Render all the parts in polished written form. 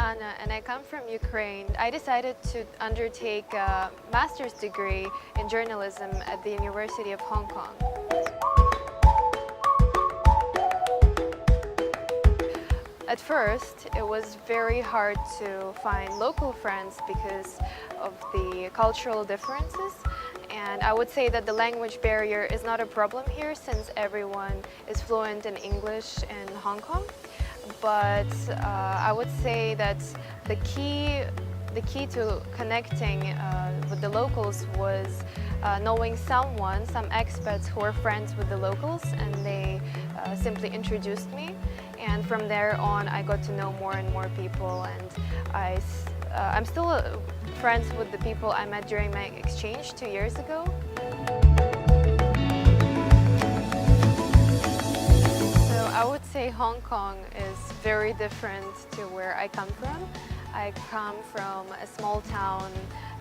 Anna and I come from Ukraine. I decided to undertake a master's degree in journalism at the University of Hong Kong. At first, it was very hard to find local friends because of the cultural differences. And I would say that the language barrier is not a problem here since everyone is fluent in English in Hong Kong. But I would say that the key to connecting with the locals was knowing some expats who were friends with the locals, and they simply introduced me. And from there on, I got to know more and more people, and I'm still friends with the people I met during my exchange 2 years ago. I would say Hong Kong is very different to where I come from. I come from a small town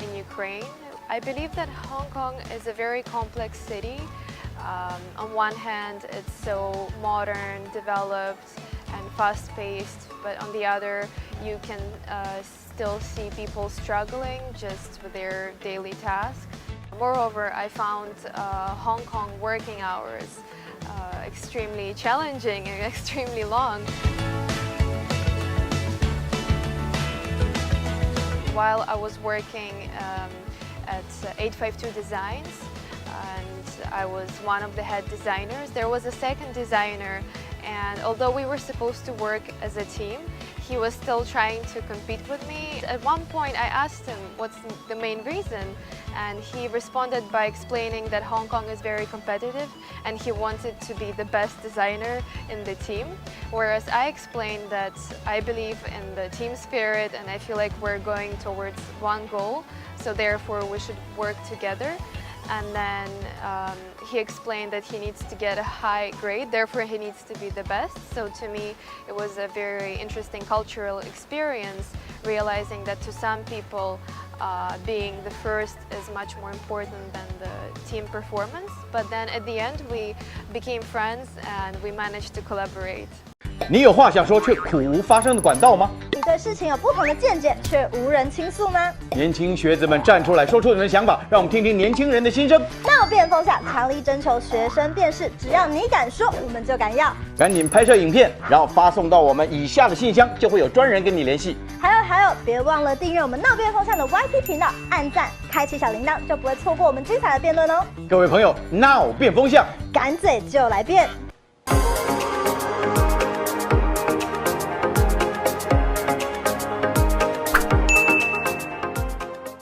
in Ukraine. I believe that Hong Kong is a very complex city. On one hand, it's so modern, developed, and fast-paced, but on the other, you can still see people struggling just with their daily tasks. Moreover, I found Hong Kong working hours extremely challenging and extremely long. While I was working at 852 Designs, and I was one of the head designers, there was a second designer, and although we were supposed to work as a team, he was still trying to compete with me. At one point I asked him what's the main reason, and he responded by explaining that Hong Kong is very competitive and he wanted to be the best designer in the team. Whereas I explained that I believe in the team spirit and I feel like we're going towards one goal, so therefore we should work together. And then he explained that he needs to get a high grade, therefore he needs to be the best. So to me, it was a very interesting cultural experience, realizing that to some people, being the first is much more important than the team performance. But then at the end, we became friends and we managed to collaborate. 你有话想说却苦无发声的管道吗？你对事情有不同的见解却无人倾诉吗？年轻学子们站出来，说出你们的想法，让我们听听年轻人的心声。闹辩风下，强力征求学生辨识，只要你敢说，我们就敢要。赶紧拍摄影片，然后发送到我们以下的信箱，就会有专人跟你联系。还有，别忘了订阅我们闹辩风向的 YT 频道，按赞，开启小铃铛，就不会错过我们精彩的辩论哦。各位朋友，闹辩风向，敢嘴就来辩。